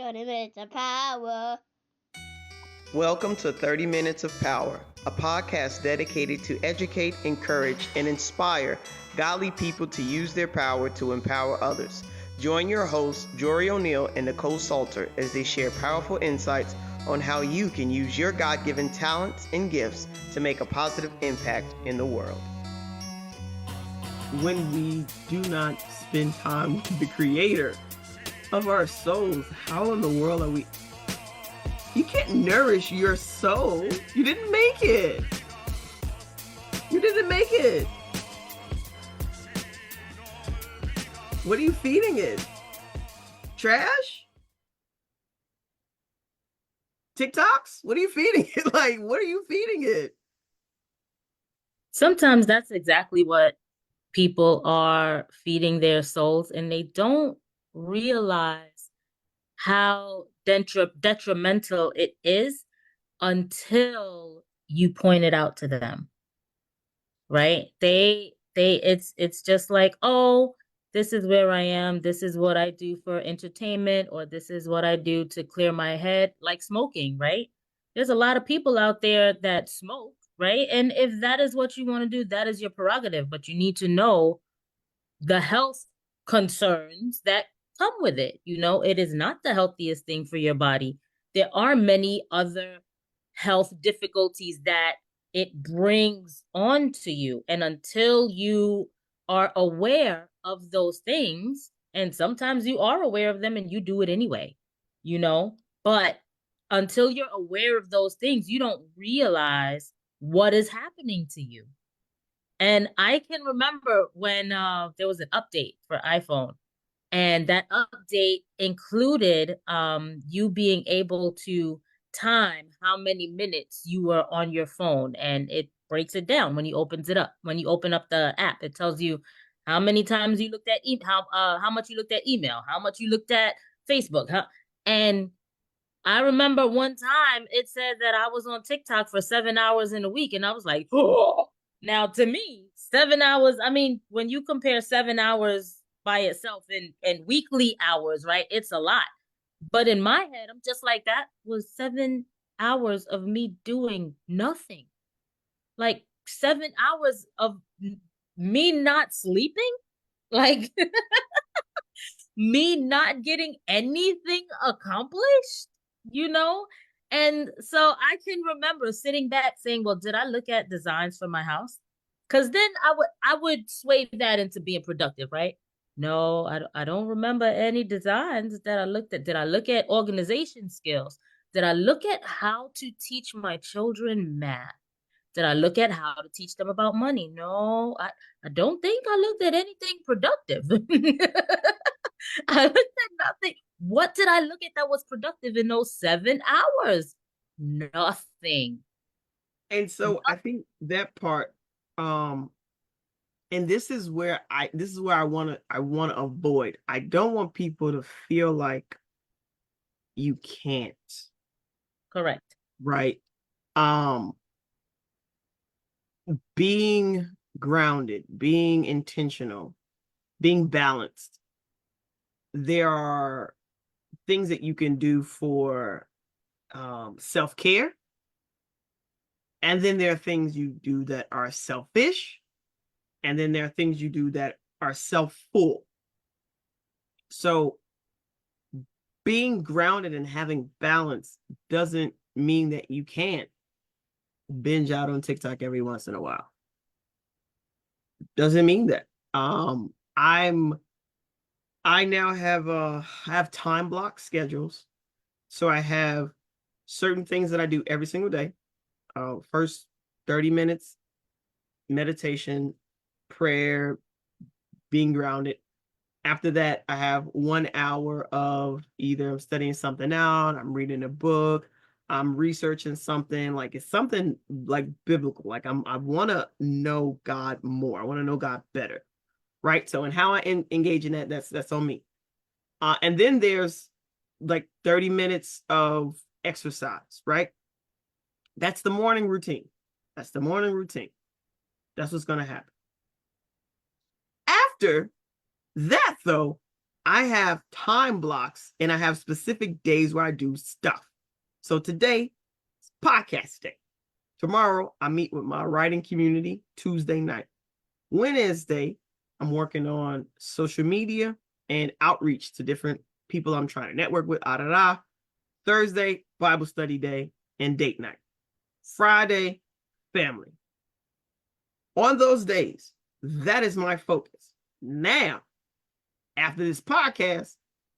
30 minutes of power. Welcome to 30 Minutes of Power, a podcast dedicated to educate, encourage, and inspire godly people to use their power to empower others. Join your hosts, Jori O'Neill and Nicole Salter, as they share powerful insights on how you can use your God-given talents and gifts to make a positive impact in the world. When we do not spend time with the creator of our souls, how in the world are we? You can't nourish your soul. You didn't make it. You didn't make it. What are you feeding it? Trash? TikToks? What are you feeding it? Like, what are you feeding it? Sometimes that's exactly what people are feeding their souls, and they don't realize how detrimental it is until you point it out to them, right? It's just like, oh, this is where I am, this is what I do for entertainment, or this is what I do to clear my head, like smoking, right? There's a lot of people out there that smoke, right? And if that is what you want to do, that is your prerogative, but you need to know the health concerns that come with it. You know, it is not the healthiest thing for your body. There are many other health difficulties that it brings on to you. And until you are aware of those things, and sometimes you are aware of them and you do it anyway, you know, but until you're aware of those things, you don't realize what is happening to you. And I can remember when there was an update for iPhone, and that update included you being able to time how many minutes you were on your phone, and it breaks it down when you opens it up. When you open up the app, it tells you how many times you looked at how much you looked at email, how much you looked at Facebook, and I remember one time it said that I was on TikTok for 7 hours in a week, and I was like, oh. Now, to me, 7 hours, I mean, when you compare 7 hours by itself and weekly hours, right, it's a lot. But in my head, I'm just like, that was 7 hours of me doing nothing. Like 7 hours of me not sleeping, like me not getting anything accomplished, you know? And so I can remember sitting back saying, well, did I look at designs for my house? Because then I would sway that into being productive, right? No, I don't remember any designs that I looked at. Did I look at organization skills? Did I look at how to teach my children math? Did I look at how to teach them about money? No, I don't think I looked at anything productive. I looked at nothing. What did I look at that was productive in those 7 hours? Nothing. And so I think that part, and this is where I want to avoid. I don't want people to feel like you can't. Correct. Right. Being grounded, being intentional, being balanced. There are things that you can do for self-care. And then there are things you do that are selfish. And then there are things you do that are self-full. So being grounded and having balance doesn't mean that you can't binge out on TikTok every once in a while. Doesn't mean that. I now have time block schedules. So I have certain things that I do every single day. First 30 minutes, meditation, prayer, being grounded. After that, I have 1 hour of either I'm studying something out, I'm reading a book, I'm researching something, like it's something like biblical. Like I want to know God more. I want to know God better. Right. So, and how I engage in that, that's on me. And then there's like 30 minutes of exercise, right? That's the morning routine. That's the morning routine. That's what's going to happen. After that, though, I have time blocks and I have specific days where I do stuff. So today, it's podcast day. Tomorrow, I meet with my writing community Tuesday night. Wednesday, I'm working on social media and outreach to different people I'm trying to network with. Thursday, Bible study day and date night. Friday, family. On those days, that is my focus. Now, after this podcast,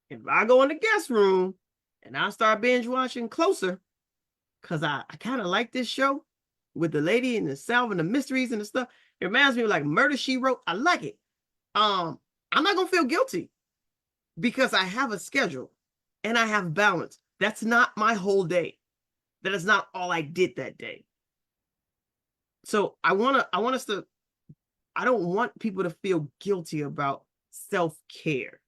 if I go in the guest room and I start binge watching Closer, because I kind of like this show with the lady and the solving the mysteries and the stuff. It reminds me of like Murder, She Wrote. I like it. I'm not going to feel guilty because I have a schedule and I have balance. That's not my whole day. That is not all I did that day. So I don't want people to feel guilty about self-care.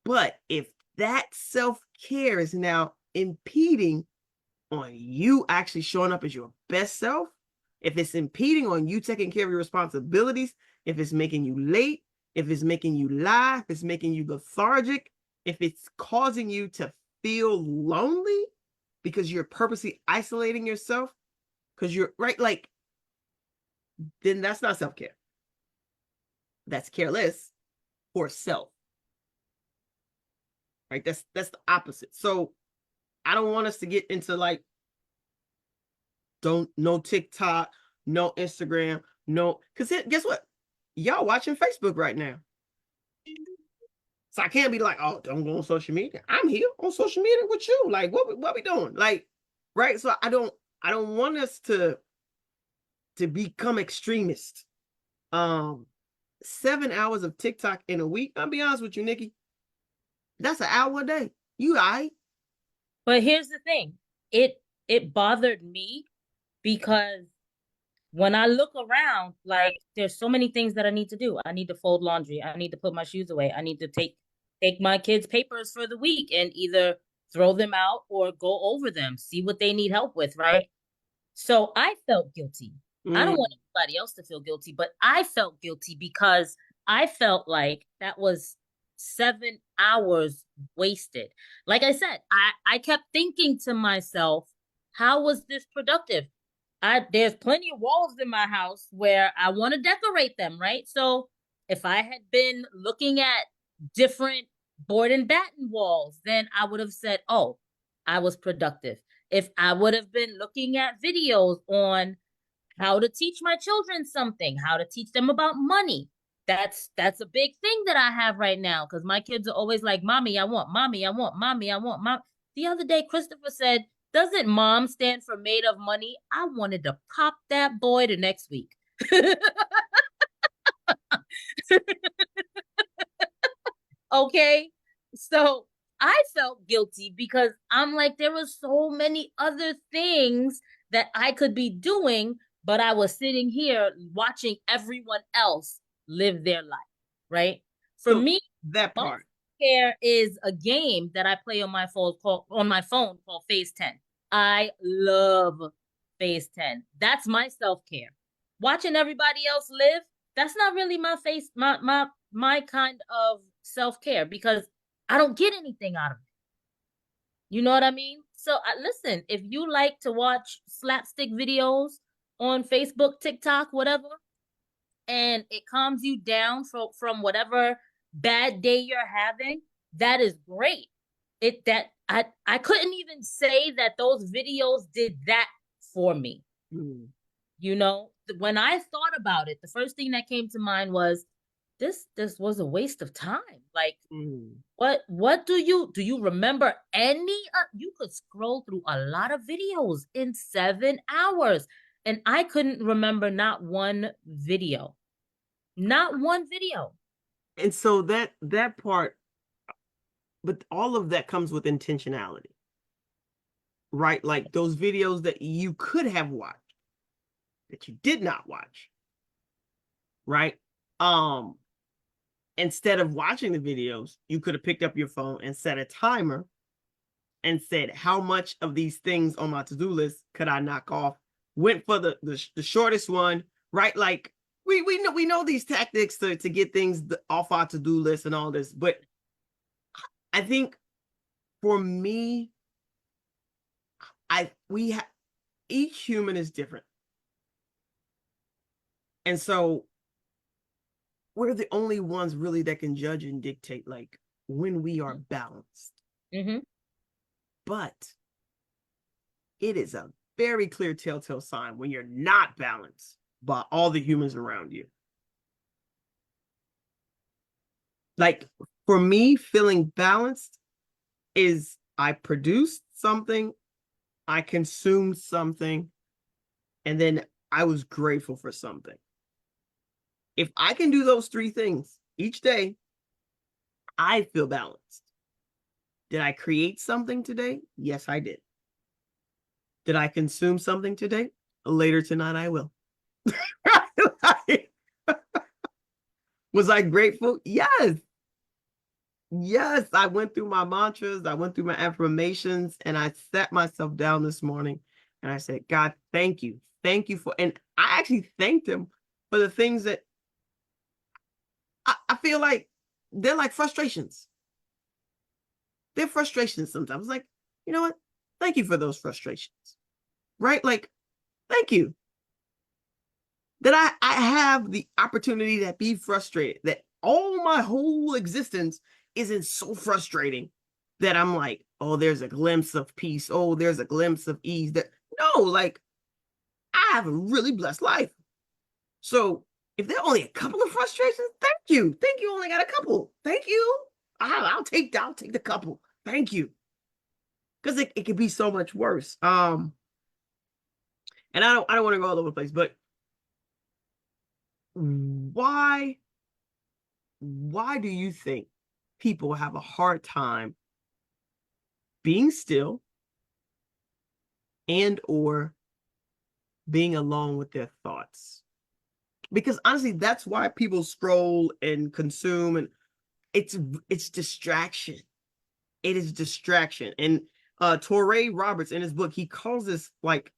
But if that self-care is now impeding on you actually showing up as your best self, if it's impeding on you taking care of your responsibilities, if it's making you late, if it's making you lie, if it's making you lethargic, if it's causing you to feel lonely because you're purposely isolating yourself, because you're right, like, then that's not self-care. That's careless for self. Right? That's the opposite. So I don't want us to get into like, no TikTok, no Instagram, no, because guess what? Y'all watching Facebook right now. So I can't be like, oh, don't go on social media. I'm here on social media with you. Like, what we doing? Like, right? So I don't want us to become extremists. 7 hours of TikTok in a week. I'll be honest with you, Nikki. That's an hour a day. You all right? But here's the thing. It bothered me because when I look around, like there's so many things that I need to do. I need to fold laundry. I need to put my shoes away. I need to take my kids' papers for the week and either throw them out or go over them, see what they need help with, right? So I felt guilty. I don't want anybody else to feel guilty, but I felt guilty because I felt like that was 7 hours wasted. Like I said, I kept thinking to myself, how was this productive? There's plenty of walls in my house where I want to decorate them, right? So if I had been looking at different board and batten walls, then I would have said, oh, I was productive. If I would have been looking at videos on how to teach my children something, how to teach them about money. That's a big thing that I have right now because my kids are always like, mommy, I want, mommy, I want, mommy, I want, mom. The other day, Christopher said, doesn't mom stand for made of money? I wanted to pop that boy the next week. Okay. So I felt guilty because I'm like, there were so many other things that I could be doing, but I was sitting here watching everyone else live their life, right? For So me, that part. Self-care is a game that I play on my phone called Phase 10. I love Phase 10. That's my self-care. Watching everybody else live, that's not really my kind of self-care because I don't get anything out of it. You know what I mean? So listen, if you like to watch slapstick videos on Facebook, TikTok, whatever, and it calms you down from whatever bad day you're having, that is great. I couldn't even say that those videos did that for me. You know, when I thought about it, the first thing that came to mind was this was a waste of time. Like, what do you remember any? You could scroll through a lot of videos in 7 hours, and I couldn't remember not one video. Not one video. And so that part, but all of that comes with intentionality, right? Like those videos that you could have watched that you did not watch, right? Instead of watching the videos, you could have picked up your phone and set a timer and said, how much of these things on my to-do list could I knock off? Went for the shortest one, right? Like we know these tactics to get things off our to-do list and all this, but I think for me, each human is different. And so we're the only ones really that can judge and dictate like when we are balanced. Mm-hmm. But it is a very clear telltale sign when you're not balanced by all the humans around you. Like for me, feeling balanced is I produced something, I consumed something, and then I was grateful for something. If I can do those three things each day, I feel balanced. Did I create something today? Yes, I did. Did I consume something today? Later tonight, I will. Was I grateful? Yes. Yes, I went through my mantras, I went through my affirmations, and I sat myself down this morning and I said, God, thank you. Thank you for, and I actually thanked him for the things that I feel like they're like frustrations. They're frustrations sometimes. Like, you know what? Thank you for those frustrations. Right? Like, thank you. That I have the opportunity to be frustrated, that all my whole existence isn't so frustrating that I'm like, oh, there's a glimpse of peace. Oh, there's a glimpse of ease. That no, like I have a really blessed life. So if there are only a couple of frustrations, thank you. Thank you. Only got a couple. Thank you. I'll take the couple. Thank you. Because it could be so much worse. And I don't want to go all over the place, but why do you think people have a hard time being still and or being alone with their thoughts? Because honestly, that's why people scroll and consume, and it's distraction. It is distraction. And Torrey Roberts in his book, he calls this like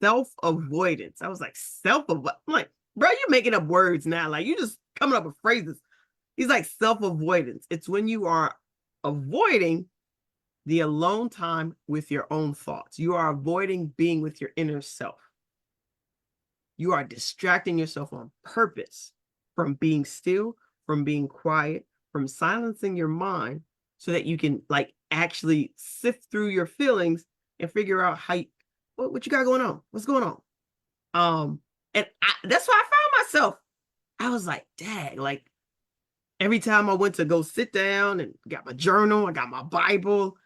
self-avoidance. I was like, self-avoidance? I'm like, bro, you're making up words now. Like, you just coming up with phrases. He's like, self-avoidance. It's when you are avoiding the alone time with your own thoughts. You are avoiding being with your inner self. You are distracting yourself on purpose from being still, from being quiet, from silencing your mind so that you can like actually sift through your feelings and figure out how what you got going on. What's going on? And that's why I found myself. I was like, dang, like every time I went to go sit down and got my journal, I got my Bible,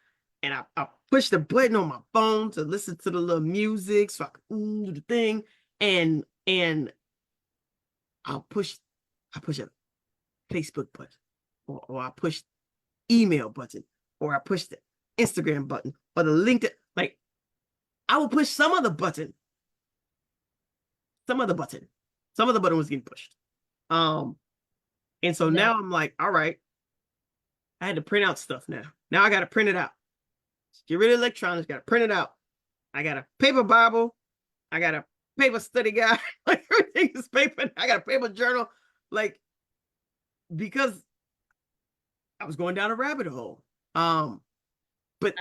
and I pushed the button on my phone to listen to the little music so I could do the thing. And I push a Facebook button, or I push email button, or I push the Instagram button, or the LinkedIn. Like I will push some other button. Some of the button was getting pushed. And so now I'm like, all right, I had to print out stuff now. Now I got to print it out. Get rid of electronics, got to print it out. I got a paper Bible. I got a paper study guide. Like everything is paper. I got a paper journal. Like, because I was going down a rabbit hole. But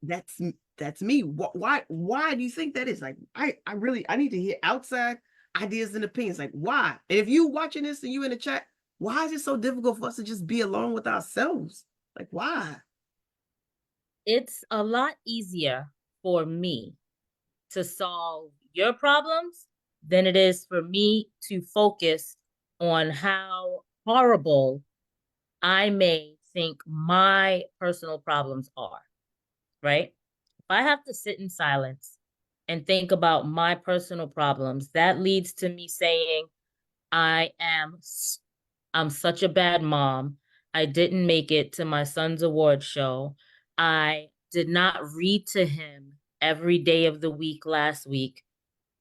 that's me. Why do you think that is? Like, I need to hear outside ideas and opinions. Like, why? And if you watching this and you in the chat, why is it so difficult for us to just be alone with ourselves? Like, why? It's a lot easier for me to solve your problems than it is for me to focus on how horrible I may think my personal problems are, right? If I have to sit in silence and think about my personal problems, that leads to me saying, I'm such a bad mom. I didn't make it to my son's award show. I did not read to him every day of the week last week.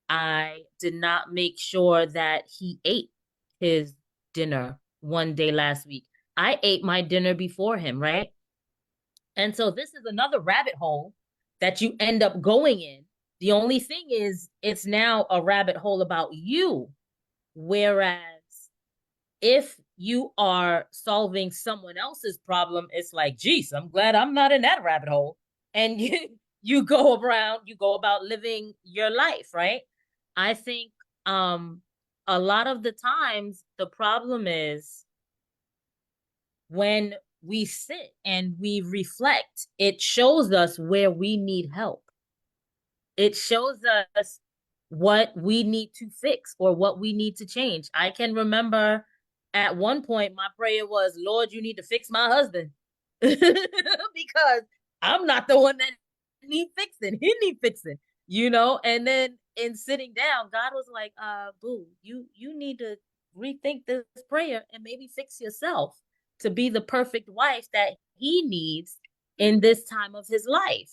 I did not make sure that he ate his dinner one day last week. I ate my dinner before him, right? And so this is another rabbit hole that you end up going in. The only thing is, it's now a rabbit hole about you, Whereas if you are solving someone else's problem, it's like, geez, I'm glad I'm not in that rabbit hole. And you go about living your life, right? I think a lot of the times the problem is when we sit and we reflect, it shows us where we need help. It shows us what we need to fix or what we need to change. I can remember at one point my prayer was, Lord, you need to fix my husband. Because I'm not the one that need fixing. He need fixing, And then in sitting down, God was like, boo, you need to rethink this prayer and maybe fix yourself to be the perfect wife that he needs in this time of his life,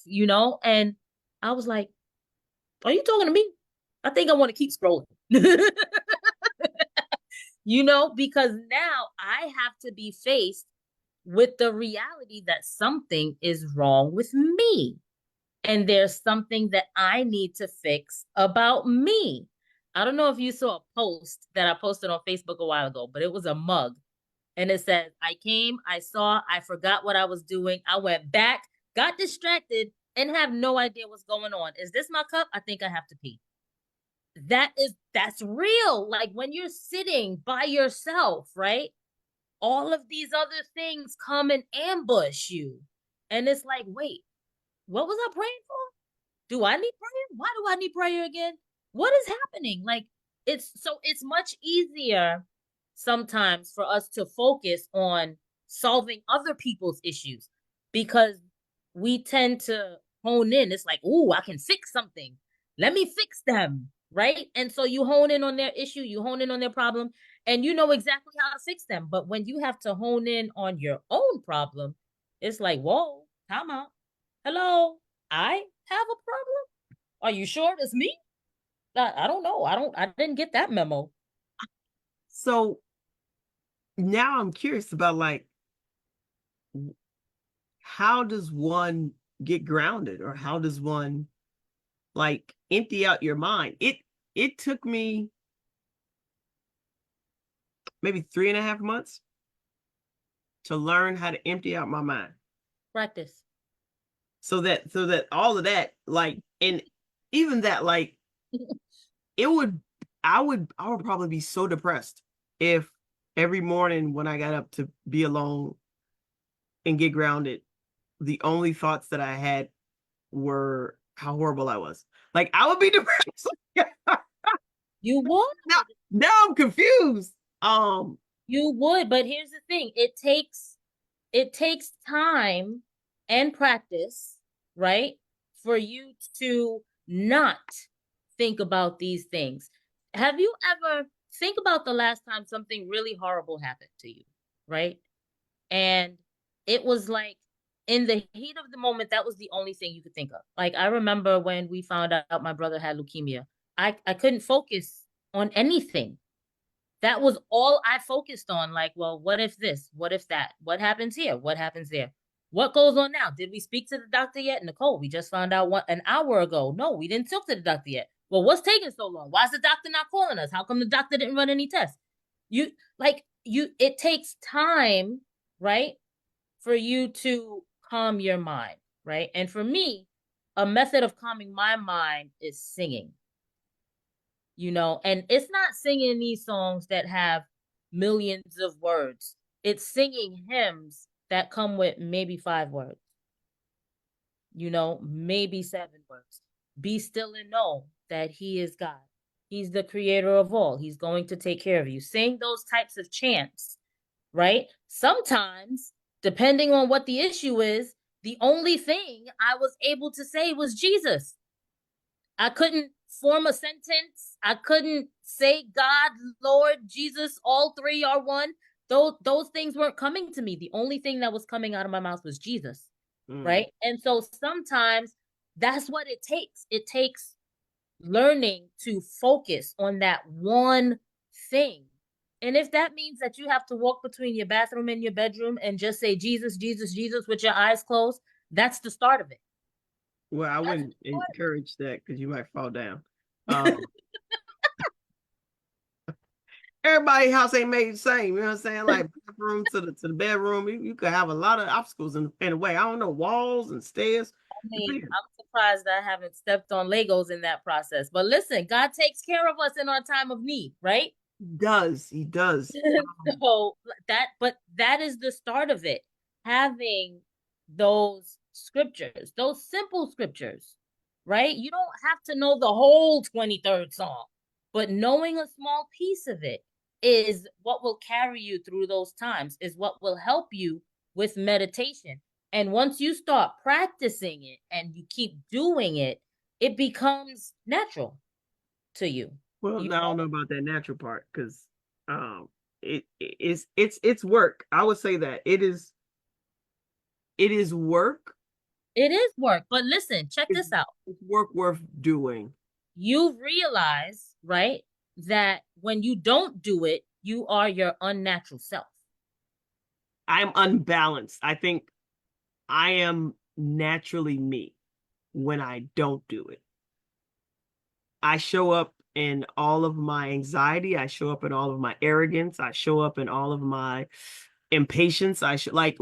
And I was like, are you talking to me? I think I want to keep scrolling. Because now I have to be faced with the reality that something is wrong with me. And there's something that I need to fix about me. I don't know if you saw a post that I posted on Facebook a while ago, but it was a mug. And it says, I came, I saw, I forgot what I was doing. I went back, got distracted, and have no idea what's going on. Is this my cup? I think I have to pee. That's real. Like when you're sitting by yourself, right? All of these other things come and ambush you. And it's like, wait, what was I praying for? Do I need prayer? Why do I need prayer again? What is happening? Like it's much easier sometimes for us to focus on solving other people's issues because we tend to hone in. It's like, oh, I can fix something. Let me fix them. Right. And so you hone in on their issue, you hone in on their problem, and you know exactly how to fix them. But when you have to hone in on your own problem, it's like, whoa, time out. Hello, I have a problem. Are you sure it's me? I don't know. I didn't get that memo. So now I'm curious about like, how does one get grounded, or how does one like empty out your mind? It took me maybe 3.5 months to learn how to empty out my mind. Practice. So that all of that, like, and even that, like, I would probably be so depressed if every morning when I got up to be alone and get grounded, the only thoughts that I had were how horrible I was. Like I would be depressed. You would. Now I'm confused. You would, but here's the thing. It takes time and practice, right? For you to not think about these things. Have you ever think about the last time something really horrible happened to you, right? And it was like in the heat of the moment, that was the only thing you could think of. Like I remember when we found out my brother had leukemia, I couldn't focus on anything. That was all I focused on. Like, well, what if this? What if that? What happens here? What happens there? What goes on now? Did we speak to the doctor yet? Nicole, we just found out an hour ago. No, we didn't talk to the doctor yet. Well, what's taking so long? Why is the doctor not calling us? How come the doctor didn't run any tests? It takes time, right? For you to calm your mind, right? And for me, a method of calming my mind is singing. And it's not singing these songs that have millions of words. It's singing hymns that come with maybe 5 words, maybe 7 words. Be still and know that he is God. He's the creator of all. He's going to take care of you. Sing those types of chants, right? Sometimes, depending on what the issue is, the only thing I was able to say was Jesus. I couldn't form a sentence. I couldn't say God, Lord, Jesus, all three are one. Those things weren't coming to me. The only thing that was coming out of my mouth was Jesus, right? And so sometimes that's what it takes. It takes learning to focus on that one thing. And if that means that you have to walk between your bathroom and your bedroom and just say Jesus, Jesus, Jesus with your eyes closed, that's the start of it. Well, I wouldn't encourage that because you might fall down. Everybody's house ain't made the same. You know what I'm saying? Like bathroom to the bedroom, you could have a lot of obstacles in the way. I don't know, walls and stairs. I mean, I'm surprised I haven't stepped on Legos in that process. But listen, God takes care of us in our time of need, right? He does. So that is the start of it. Having those scriptures, those simple scriptures, right? You don't have to know the whole 23rd Psalm, but knowing a small piece of it is what will carry you through those times, is what will help you with meditation. And once you start practicing it and you keep doing it, it becomes natural to you. Well, You I don't know about that natural part because it's work. I would say that it is work. It is work, but listen, check this out. It's work worth doing. You realize, right, that when you don't do it, you are your unnatural self. I'm unbalanced. I think I am naturally me when I don't do it. I show up in all of my anxiety. I show up in all of my arrogance. I show up in all of my impatience. I should like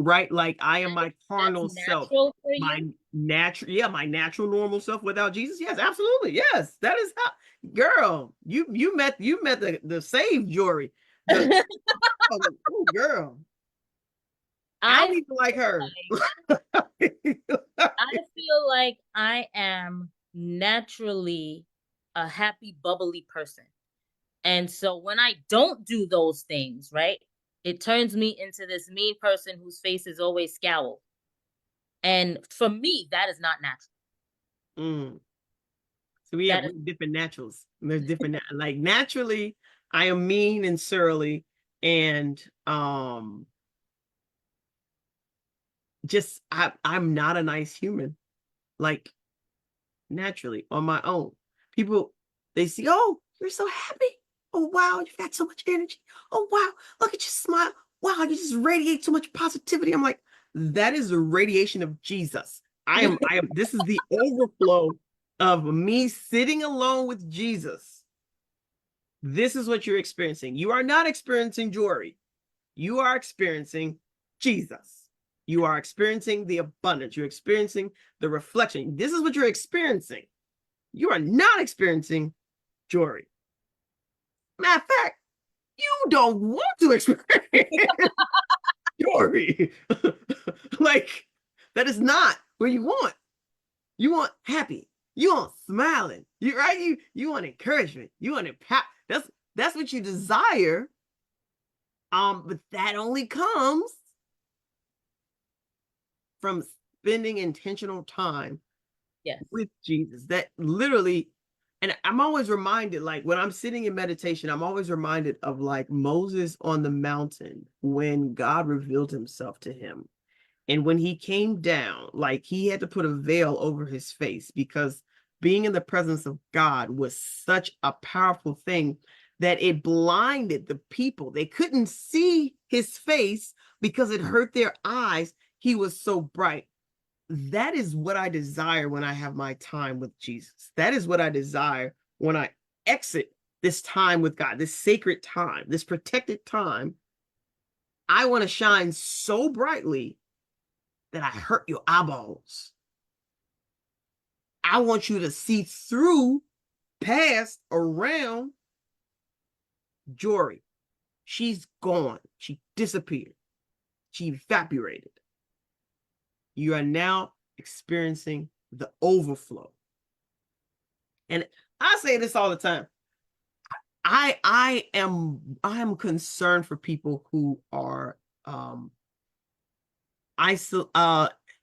I am my carnal self. My natural normal self without Jesus. Yes, absolutely. Yes, that is how. Girl, you met the saved Jori. Oh, girl. I don't even like her. I feel like I am naturally a happy, bubbly person. And so when I don't do those things, right, it turns me into this mean person whose face is always scowled. And for me, that is not natural. So we have different naturals. There's different like naturally, I am mean and surly and just I'm not a nice human. Like naturally on my own. People they see, oh, you're so happy. Oh wow, you've got so much energy. Oh wow, look at you smile. Wow, you just radiate so much positivity. I'm like, that is the radiation of Jesus. I am this is the overflow of me sitting alone with Jesus. This is what you're experiencing. You are not experiencing Jori. You are experiencing Jesus. You are experiencing the abundance. You're experiencing the reflection. This is what you're experiencing. You are not experiencing Jori. Matter of fact, you don't want to experience Jori. Like, that is not what you want. You want happy. You want smiling. You right? You want encouragement. You want empower. That's what you desire. But that only comes from spending intentional time with Jesus. That literally, and I'm always reminded, like when I'm sitting in meditation, I'm always reminded of like Moses on the mountain when God revealed himself to him. And when he came down, like he had to put a veil over his face because being in the presence of God was such a powerful thing that it blinded the people. They couldn't see his face because it hurt their eyes. He was so bright. That is what I desire when I have my time with Jesus. That is what I desire when I exit this time with God, this sacred time, this protected time. I want to shine so brightly that I hurt your eyeballs. I want you to see through, past, around Jori. She's gone. She disappeared. She evaporated. You are now experiencing the overflow. And I say this all the time. I am concerned for people who are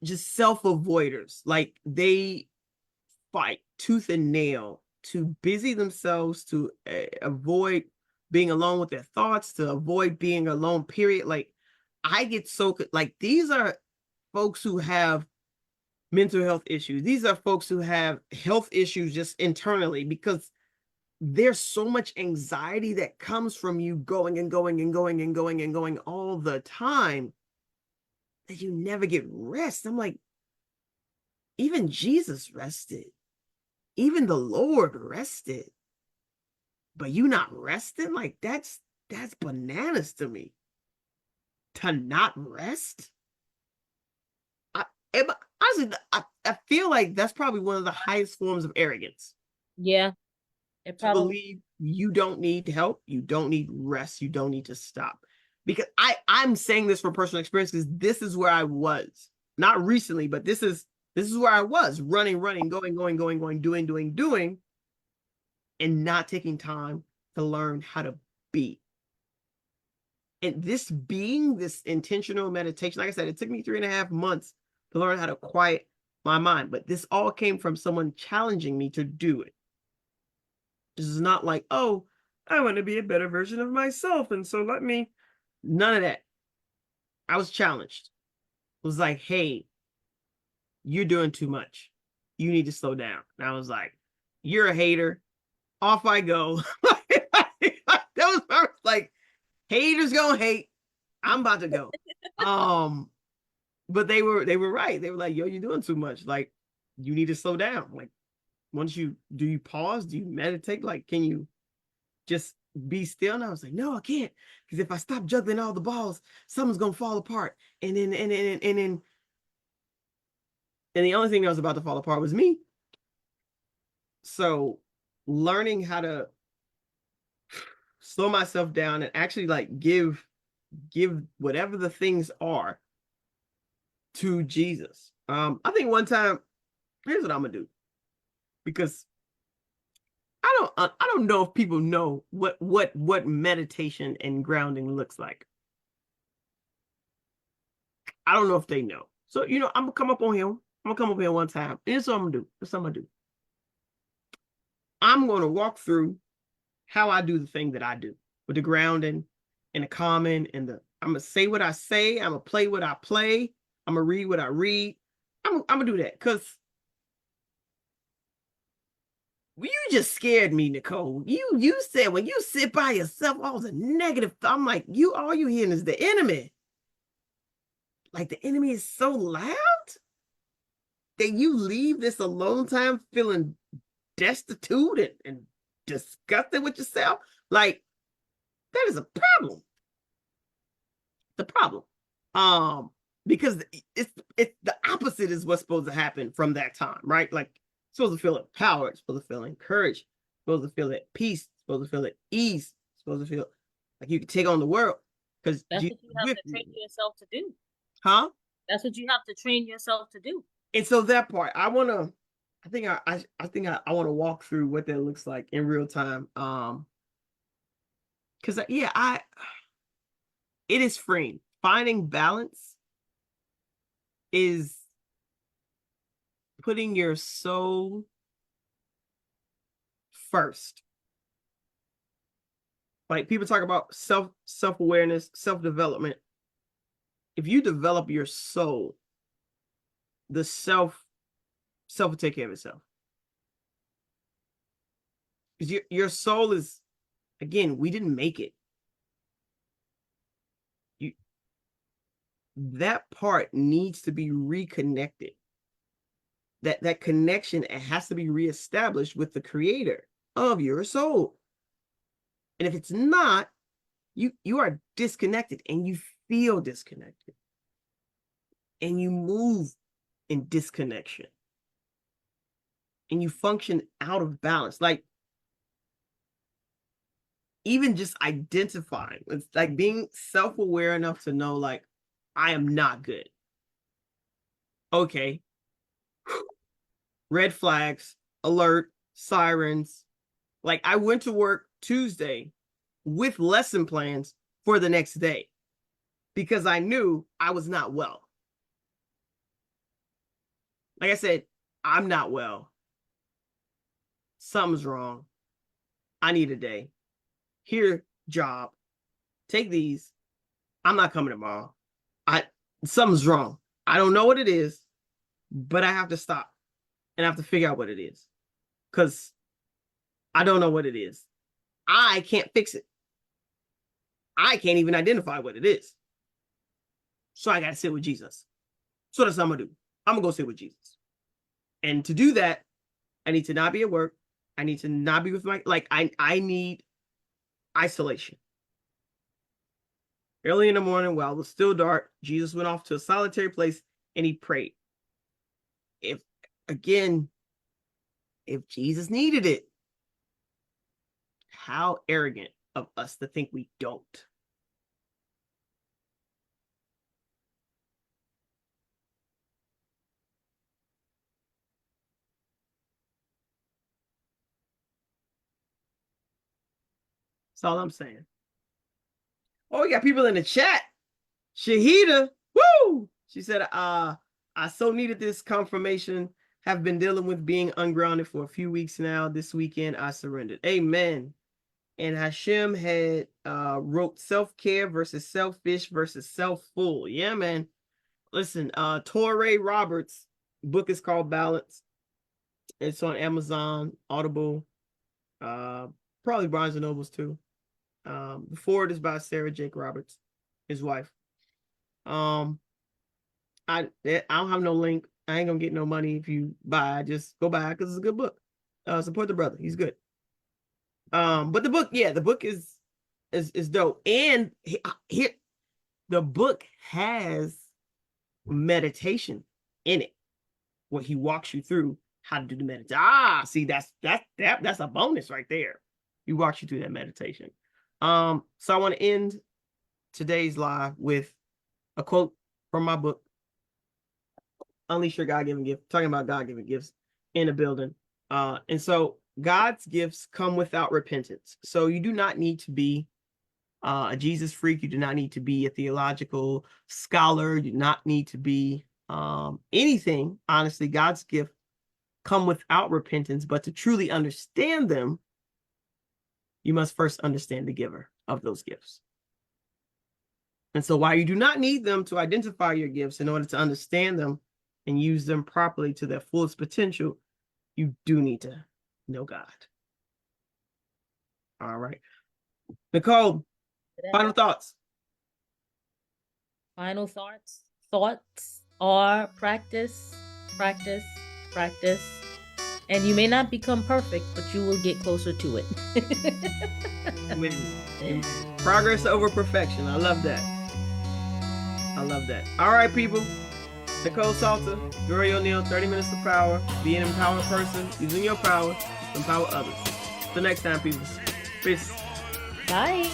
just self-avoiders. Like they fight tooth and nail to busy themselves, to avoid being alone with their thoughts, to avoid being alone, period. Like I get so like these are folks who have mental health issues. These are folks who have health issues just internally because there's so much anxiety that comes from you going and going and going and going and going all the time that you never get rest. I'm like, even Jesus rested. Even the Lord rested. But you not resting? Like that's that's bananas to me. To not rest. Honestly, I feel like that's probably one of the highest forms of arrogance. Yeah, it To probably. believe you don't need help, you don't need rest, you don't need to stop. Because I'm saying this from personal experience, because this is where I was. Not recently, but this is where I was, running, going, doing, and not taking time to learn how to be. And this being, this intentional meditation, like I said, it took me 3.5 months to learn how to quiet my mind. But this all came from someone challenging me to do it. This is not like, oh, I want to be a better version of myself, and so let me. None of that. I was challenged. It was like, hey, you're doing too much. You need to slow down. And I was like, you're a hater. Off I go. That was like, haters gonna hate. I'm about to go. But they were right. They were like, yo, you're doing too much. Like, you need to slow down. Like, do you pause? Do you meditate? Like, can you just be still? And I was like, no, I can't. Because if I stop juggling all the balls, something's gonna fall apart. And then the only thing that was about to fall apart was me. So learning how to slow myself down and actually like give whatever the things are to Jesus. I think one time, here's what I'm gonna do, because I don't know if people know what meditation and grounding looks like. I don't know if they know. So, I'm gonna come up on here. I'm gonna come up here one time. And here's what I'm gonna do. That's what I'm gonna do. I'm gonna walk through how I do the thing that I do with the grounding and the calming and I'm gonna say what I say. I'm gonna play what I play. I'm gonna read what I read. I'm gonna do that because you just scared me, Nicole. You said when you sit by yourself, all the negative. I'm like, all you hearing is the enemy. Like the enemy is so loud that you leave this alone time feeling destitute and disgusted with yourself. Like, that is a problem. The problem. Because it's the opposite is what's supposed to happen from that time, right? Like, supposed to feel empowered, supposed to feel encouraged, supposed to feel at peace, supposed to feel at ease, supposed to feel like you can take on the world. Because that's what you have to train yourself to do. Huh? That's what you have to train yourself to do. And so that part, I think I want to walk through what that looks like in real time. Because it is freeing. Finding balance is putting your soul first. Like, people talk about self-awareness, self-development. If you develop your soul, the self will take care of itself. Because your soul is, again, we didn't make it. That part needs to be reconnected. That connection, it has to be reestablished with the creator of your soul. And if it's not, you are disconnected, and you feel disconnected, and you move in disconnection, and you function out of balance. Like, even just identifying, it's like being self-aware enough to know, like, I am not good. Okay. Red flags, alert, sirens. Like, I went to work Tuesday with lesson plans for the next day because I knew I was not well. Like I said, I'm not well. Something's wrong. I need a day. Here, job. Take these. I'm not coming tomorrow. Something's wrong. I don't know what it is, but I have to stop and I have to figure out what it is, because I don't know what it is. I can't fix it. I can't even identify what it is. So I got to sit with Jesus. So that's what I'm going to do. I'm going to go sit with Jesus. And to do that, I need to not be at work. I need to not be with I need isolation. Early in the morning, while it was still dark, Jesus went off to a solitary place and he prayed. If Jesus needed it, how arrogant of us to think we don't. That's all I'm saying. Oh, we got people in the chat. Shahida, woo! She said, I so needed this confirmation. Have been dealing with being ungrounded for a few weeks now. This weekend, I surrendered. Amen. And Hashem had wrote self-care versus selfish versus self-full. Yeah, man. Listen, Torrey Roberts' book is called Balance. It's on Amazon, Audible, probably Barnes and Nobles too. The forward is by Sarah Jake Roberts, his wife. I don't have no link. I ain't gonna get no money if you buy. Just go buy it because it's a good book. Support the brother. He's good. But the book is dope. And here the book has meditation in it, where he walks you through how to do the meditation. See, that's a bonus right there. He walks you through that meditation. So I want to end today's live with a quote from my book, Unleash Your God-Given Gift, talking about God-given gifts in the building. And so God's gifts come without repentance. So you do not need to be a Jesus freak. You do not need to be a theological scholar. You do not need to be anything. Honestly, God's gift come without repentance, but to truly understand them, you must first understand the giver of those gifts. And so while you do not need them to identify your gifts, in order to understand them and use them properly to their fullest potential, you do need to know God. All right. Nicole, final thoughts. Final thoughts. Thoughts are practice. And you may not become perfect, but you will get closer to it. Progress over perfection. I love that. All right, people. Nicole Salter, Jori O'Neal, 30 Minutes of Power. Be an empowered person, using your power to empower others. Till next time, people. Peace. Bye.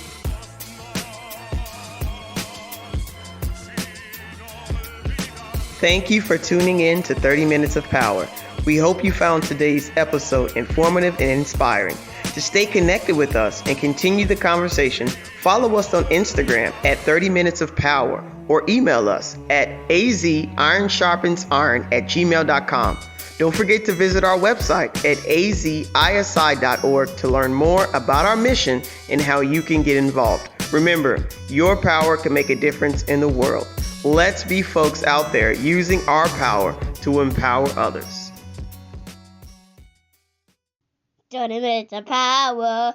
Thank you for tuning in to 30 Minutes of Power. We hope you found today's episode informative and inspiring. To stay connected with us and continue the conversation, follow us on Instagram at 30 Minutes of Power or email us at aziron@gmail.com. Don't forget to visit our website at azisi.org to learn more about our mission and how you can get involved. Remember, your power can make a difference in the world. Let's be folks out there using our power to empower others. 30 minutes of power.